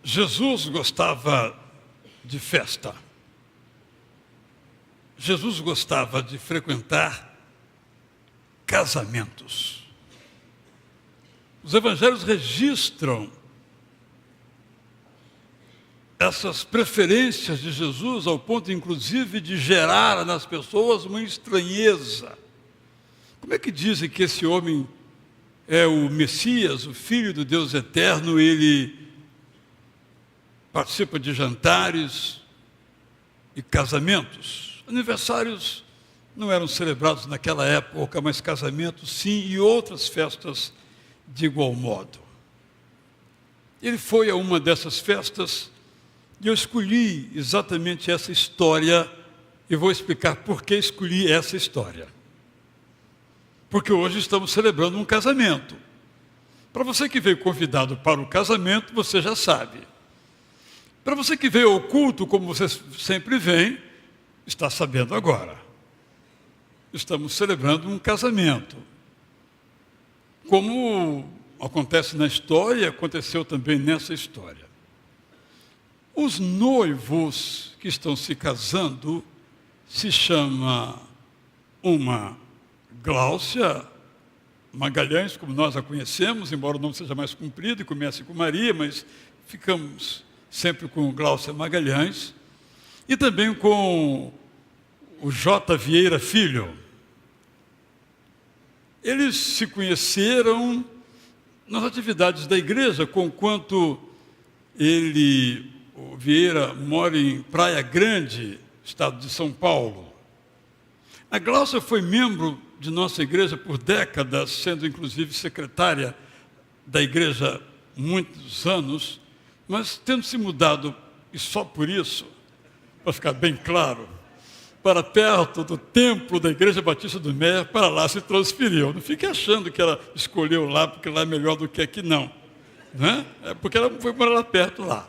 Jesus gostava de festa. Jesus gostava de frequentar casamentos. Os evangelhos registram essas preferências de Jesus ao ponto, inclusive, de gerar nas pessoas uma estranheza. Como é que dizem que esse homem é o Messias, o Filho do Deus eterno? Ele participa de jantares e casamentos. Aniversários não eram celebrados naquela época, mas casamentos sim, e outras festas de igual modo. Ele foi a uma dessas festas e eu escolhi exatamente essa história e vou explicar por que escolhi essa história. Porque hoje estamos celebrando um casamento. Para você que veio convidado para o casamento, você já sabe. Para você que veio ao culto, como você sempre vem, está sabendo agora. Estamos celebrando um casamento. Como acontece na história, aconteceu também nessa história. Os noivos que estão se casando se chama uma Gláucia Magalhães, como nós a conhecemos, embora o nome seja mais comprido e comece com Maria, mas ficamos sempre com Gláucia Magalhães, e também com o J. Vieira Filho. Eles se conheceram nas atividades da igreja, conquanto o Vieira, mora em Praia Grande, estado de São Paulo. A Gláucia foi membro de nossa igreja por décadas, sendo inclusive secretária da igreja muitos anos, mas tendo se mudado, e só por isso, para ficar bem claro, para perto do templo da Igreja Batista do Meia, para lá se transferiu. Não fique achando que ela escolheu lá, porque lá é melhor do que aqui, não. Né? É porque ela foi morar lá perto, lá.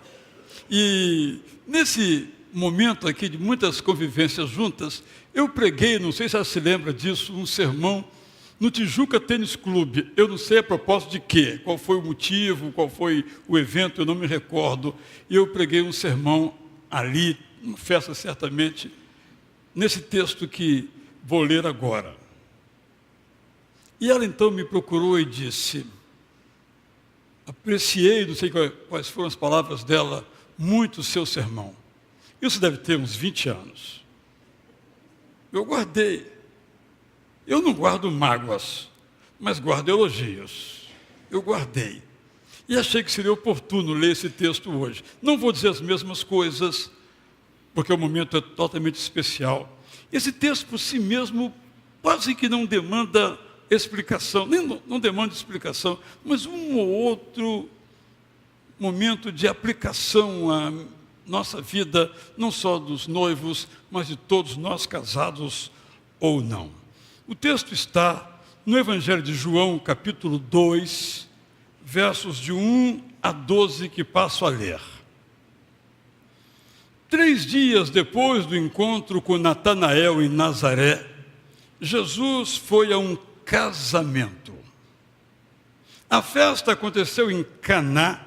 E nesse momento aqui de muitas convivências juntas, eu preguei, não sei se ela se lembra disso, um sermão no Tijuca Tênis Clube. Eu não sei a propósito de quê, qual foi o motivo, qual foi o evento, eu não me recordo. E eu preguei um sermão ali, uma festa certamente, nesse texto que vou ler agora. E ela então me procurou e disse: apreciei, não sei quais foram as palavras dela, muito o seu sermão. Isso deve ter uns 20 anos. Eu guardei. Eu não guardo mágoas, mas guardo elogios. Eu guardei. E achei que seria oportuno ler esse texto hoje. Não vou dizer as mesmas coisas, porque o momento é totalmente especial. Esse texto por si mesmo quase que não demanda explicação, nem não demanda explicação, mas um ou outro momento de aplicação à nossa vida, não só dos noivos, mas de todos nós casados ou não. O texto está no Evangelho de João, capítulo 2, versos de 1 a 12, que passo a ler. 3 dias depois do encontro com Natanael em Nazaré, Jesus foi a um casamento. A festa aconteceu em Caná,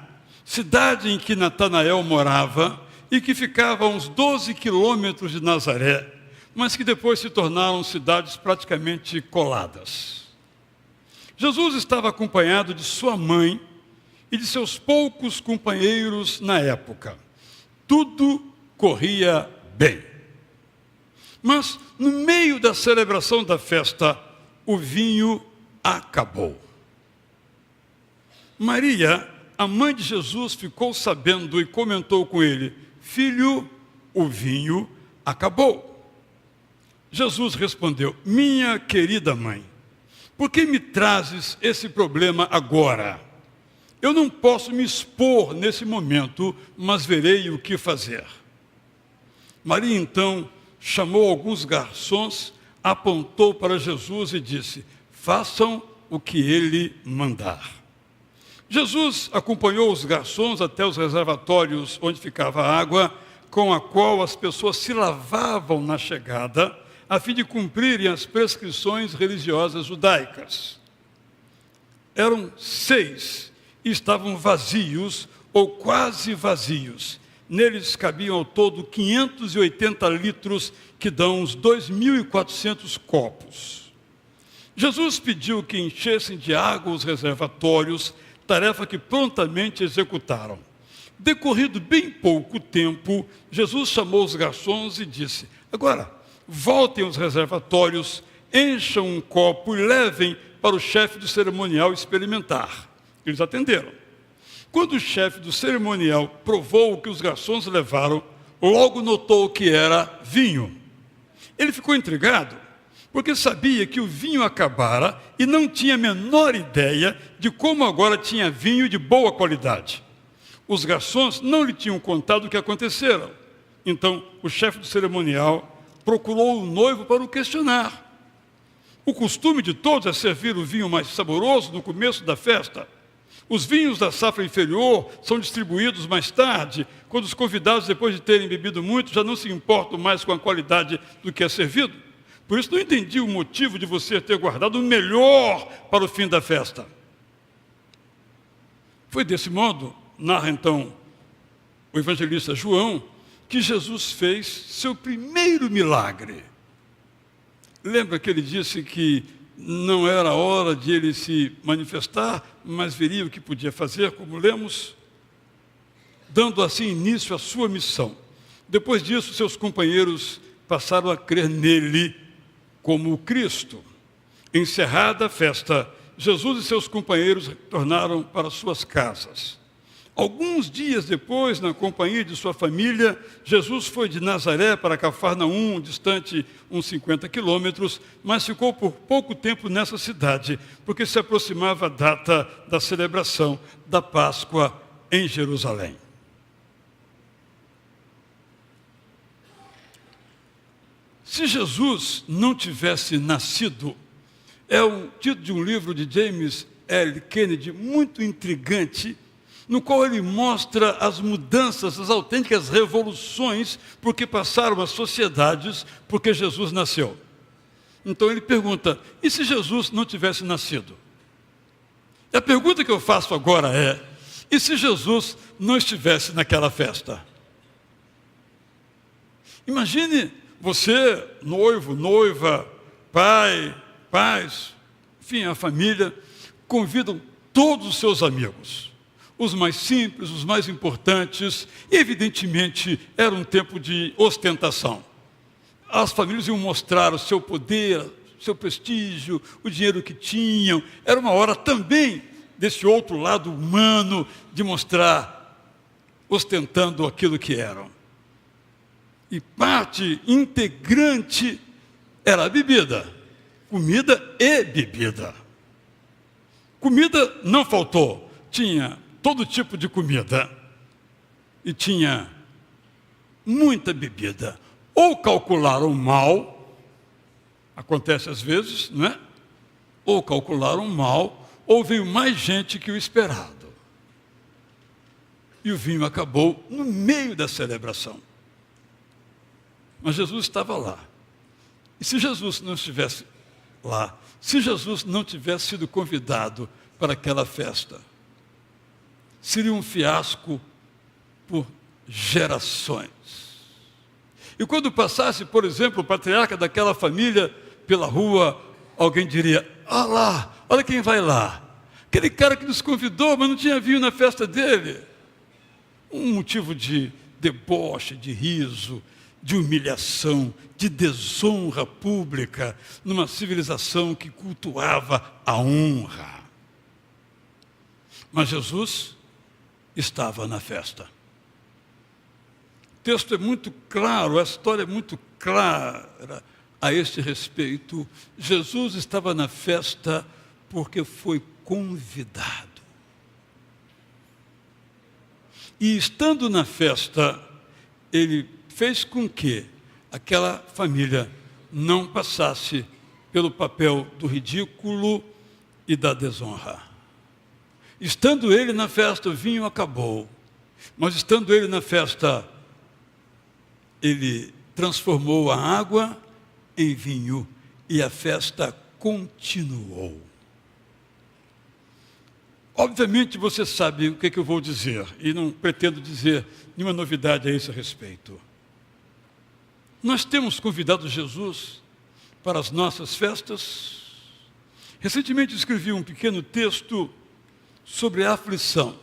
cidade em que Natanael morava e que ficava a uns 12 quilômetros de Nazaré, mas que depois se tornaram cidades praticamente coladas. Jesus estava acompanhado de sua mãe e de seus poucos companheiros na época. Tudo corria bem. Mas, no meio da celebração da festa, o vinho acabou. Maria, a mãe de Jesus, ficou sabendo e comentou com ele: filho, o vinho acabou. Jesus respondeu: minha querida mãe, por que me trazes esse problema agora? Eu não posso me expor nesse momento, mas verei o que fazer. Maria então chamou alguns garçons, apontou para Jesus e disse: façam o que ele mandar. Jesus acompanhou os garçons até os reservatórios onde ficava a água, com a qual as pessoas se lavavam na chegada, a fim de cumprirem as prescrições religiosas judaicas. Eram 6 e estavam vazios, ou quase vazios. Neles cabiam ao todo 580 litros, que dão uns 2.400 copos. Jesus pediu que enchessem de água os reservatórios, tarefa que prontamente executaram. Decorrido bem pouco tempo, Jesus chamou os garçons e disse: agora, voltem aos reservatórios, encham um copo e levem para o chefe do cerimonial experimentar. Eles atenderam. Quando o chefe do cerimonial provou o que os garçons levaram, logo notou que era vinho. Ele ficou intrigado, porque sabia que o vinho acabara e não tinha a menor ideia de como agora tinha vinho de boa qualidade. Os garçons não lhe tinham contado o que acontecera. Então, o chefe do cerimonial procurou o noivo para o questionar. O costume de todos é servir o vinho mais saboroso no começo da festa. Os vinhos da safra inferior são distribuídos mais tarde, quando os convidados, depois de terem bebido muito, já não se importam mais com a qualidade do que é servido. Por isso, não entendi o motivo de você ter guardado o melhor para o fim da festa. Foi desse modo, narra então o evangelista João, que Jesus fez seu primeiro milagre. Lembra que ele disse que não era hora de ele se manifestar, mas veria o que podia fazer, como lemos, dando assim início à sua missão. Depois disso, seus companheiros passaram a crer nele como o Cristo. Encerrada a festa, Jesus e seus companheiros retornaram para suas casas. Alguns dias depois, na companhia de sua família, Jesus foi de Nazaré para Cafarnaum, distante uns 50 quilômetros, mas ficou por pouco tempo nessa cidade, porque se aproximava a data da celebração da Páscoa em Jerusalém. Se Jesus não tivesse nascido, é o título de um livro de James L. Kennedy muito intrigante, no qual ele mostra as mudanças, as autênticas revoluções por que passaram as sociedades porque Jesus nasceu. Então ele pergunta: e se Jesus não tivesse nascido? E a pergunta que eu faço agora é: e se Jesus não estivesse naquela festa? Imagine você, noivo, noiva, pai, pais, enfim, a família, convidam todos os seus amigos. Os mais simples, os mais importantes, e evidentemente era um tempo de ostentação. As famílias iam mostrar o seu poder, o seu prestígio, o dinheiro que tinham. Era uma hora também desse outro lado humano de mostrar, ostentando aquilo que eram. E parte integrante era a bebida, comida e bebida. Comida não faltou, tinha todo tipo de comida e tinha muita bebida. Ou calcularam mal, acontece às vezes, não é? Ou calcularam mal, ou veio mais gente que o esperado. E o vinho acabou no meio da celebração. Mas Jesus estava lá. E se Jesus não estivesse lá, se Jesus não tivesse sido convidado para aquela festa, seria um fiasco por gerações. E quando passasse, por exemplo, o patriarca daquela família pela rua, alguém diria: olha lá, olha quem vai lá. Aquele cara que nos convidou, mas não tinha vinho na festa dele. Um motivo de deboche, de riso, de humilhação, de desonra pública, numa civilização que cultuava a honra. Mas Jesus estava na festa. O texto é muito claro, a história é muito clara a este respeito. Jesus estava na festa porque foi convidado. E estando na festa, ele fez com que aquela família não passasse pelo papel do ridículo e da desonra. Estando ele na festa, o vinho acabou. Mas estando ele na festa, ele transformou a água em vinho e a festa continuou. Obviamente você sabe o que eu vou dizer, e não pretendo dizer nenhuma novidade a esse respeito. Nós temos convidado Jesus para as nossas festas. Recentemente escrevi um pequeno texto sobre a aflição.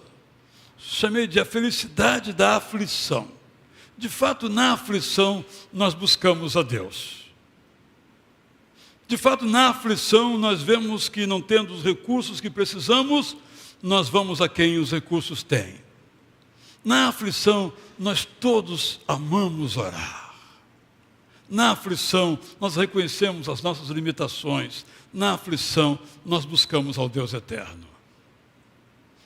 Chamei de a felicidade da aflição. De fato, na aflição, nós buscamos a Deus. De fato, na aflição, nós vemos que não tendo os recursos que precisamos, nós vamos a quem os recursos têm. Na aflição, nós todos amamos orar. Na aflição, nós reconhecemos as nossas limitações. Na aflição, nós buscamos ao Deus eterno.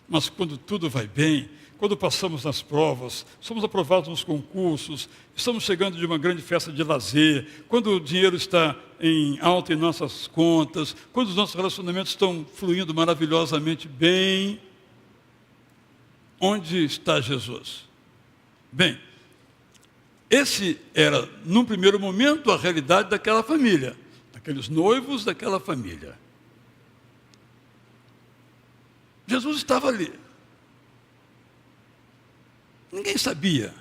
Mas quando tudo vai bem, quando passamos nas provas, somos aprovados nos concursos, estamos chegando de uma grande festa de lazer, quando o dinheiro está em alta em nossas contas, quando os nossos relacionamentos estão fluindo maravilhosamente bem, onde está Jesus? Bem, esse era, num primeiro momento, a realidade daquela família, daqueles noivos daquela família. Jesus estava ali. Ninguém sabia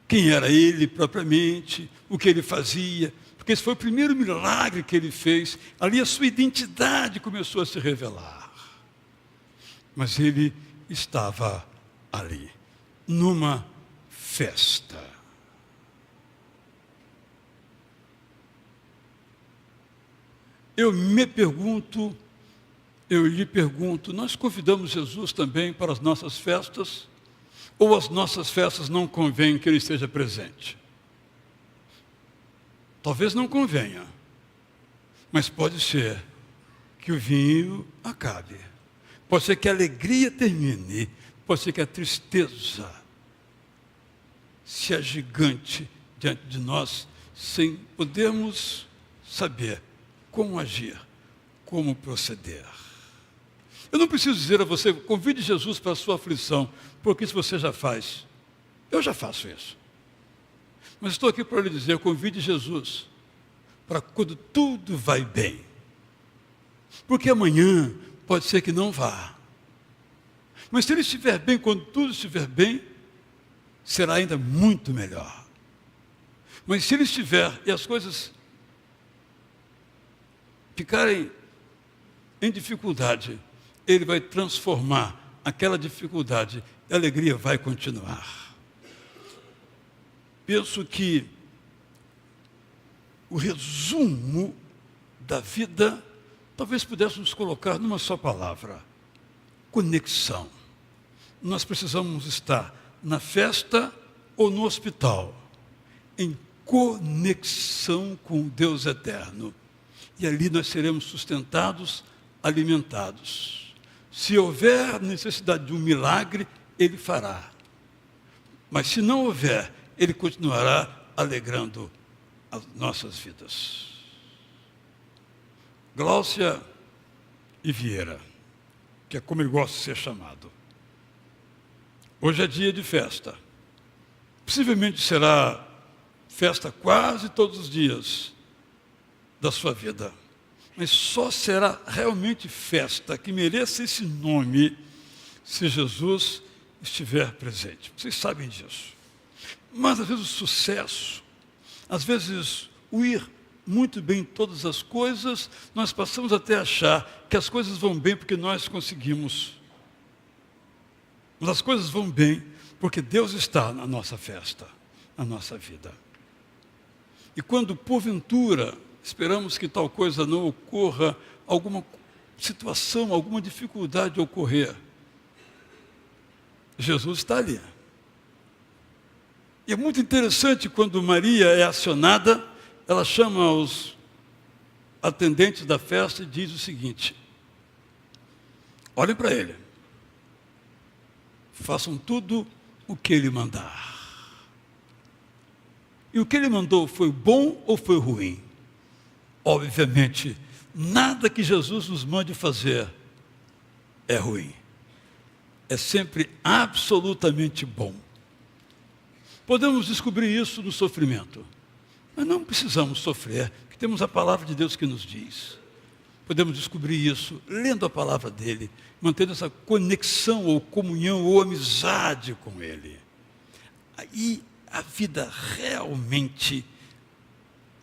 quem era ele propriamente, o que ele fazia, porque esse foi o primeiro milagre que ele fez. Ali a sua identidade começou a se revelar. Mas ele estava ali, numa festa. Eu lhe pergunto, nós convidamos Jesus também para as nossas festas? Ou as nossas festas não convém que ele esteja presente? Talvez não convenha, mas pode ser que o vinho acabe. Pode ser que a alegria termine, pode ser que a tristeza se agigante diante de nós, sem podermos saber como agir, como proceder. Eu não preciso dizer a você, convide Jesus para a sua aflição, porque isso você já faz. Eu já faço isso. Mas estou aqui para lhe dizer, convide Jesus para quando tudo vai bem. Porque amanhã pode ser que não vá. Mas se ele estiver bem, quando tudo estiver bem, será ainda muito melhor. Mas se ele estiver e as coisas ficarem em dificuldade, ele vai transformar aquela dificuldade e a alegria vai continuar. Penso que o resumo da vida, talvez pudéssemos colocar numa só palavra: conexão. Nós precisamos estar na festa ou no hospital, em conexão com o Deus eterno. E ali nós seremos sustentados, alimentados. Se houver necessidade de um milagre, ele fará. Mas se não houver, ele continuará alegrando as nossas vidas. Gláucia e Vieira, que é como ele gosta de ser chamado. Hoje é dia de festa. Possivelmente será festa quase todos os dias da sua vida. Mas só será realmente festa que mereça esse nome se Jesus estiver presente. Vocês sabem disso. Mas às vezes o sucesso, às vezes o ir muito bem em todas as coisas, nós passamos até a achar que as coisas vão bem porque nós conseguimos. Mas as coisas vão bem porque Deus está na nossa festa, na nossa vida. E quando porventura esperamos que tal coisa não ocorra, alguma situação, alguma dificuldade ocorrer, Jesus está ali. E é muito interessante quando Maria é acionada, ela chama os atendentes da festa e diz o seguinte: olhem para ele, façam tudo o que ele mandar. E o que ele mandou foi bom ou foi ruim? Obviamente, nada que Jesus nos mande fazer é ruim. É sempre absolutamente bom. Podemos descobrir isso no sofrimento, mas não precisamos sofrer, porque temos a palavra de Deus que nos diz. Podemos descobrir isso lendo a palavra dele, mantendo essa conexão ou comunhão ou amizade com ele. Aí a vida realmente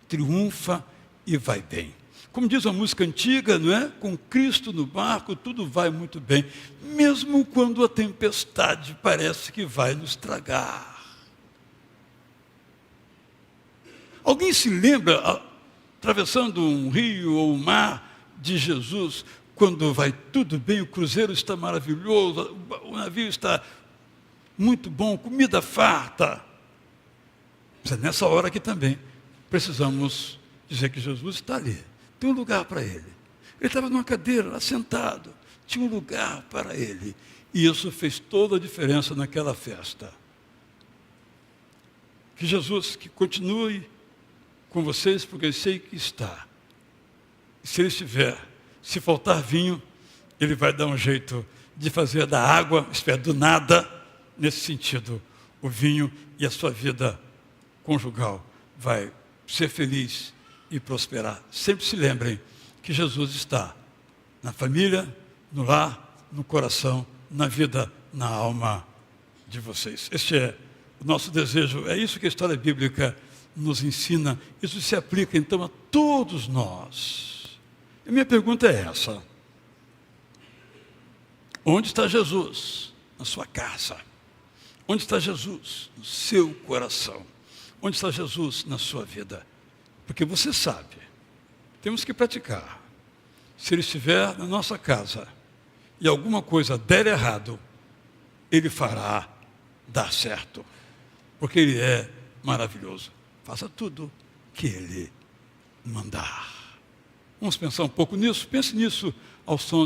triunfa e vai bem. Como diz a música antiga, não é? Com Cristo no barco, tudo vai muito bem, mesmo quando a tempestade parece que vai nos tragar. Alguém se lembra, atravessando um rio ou um mar, de Jesus, quando vai tudo bem, o cruzeiro está maravilhoso, o navio está muito bom, comida farta. Mas é nessa hora que também precisamos dizer que Jesus está ali. Tem um lugar para ele. Ele estava numa cadeira, lá sentado. Tinha um lugar para ele. E isso fez toda a diferença naquela festa. Que Jesus que continue com vocês, porque eu sei que está. E se ele estiver, se faltar vinho, ele vai dar um jeito de fazer da água, espera, do nada, nesse sentido, o vinho e a sua vida conjugal vai ser feliz e prosperar. Sempre se lembrem que Jesus está na família, no lar, no coração, na vida, na alma de vocês. Este é o nosso desejo, é isso que a história bíblica nos ensina. Isso se aplica então a todos nós. A minha pergunta é essa: onde está Jesus? Na sua casa. Onde está Jesus? No seu coração. Onde está Jesus na sua vida? Porque você sabe, temos que praticar. Se ele estiver na nossa casa e alguma coisa der errado, ele fará dar certo. Porque ele é maravilhoso. Faça tudo que ele mandar. Vamos pensar um pouco nisso? Pense nisso ao som de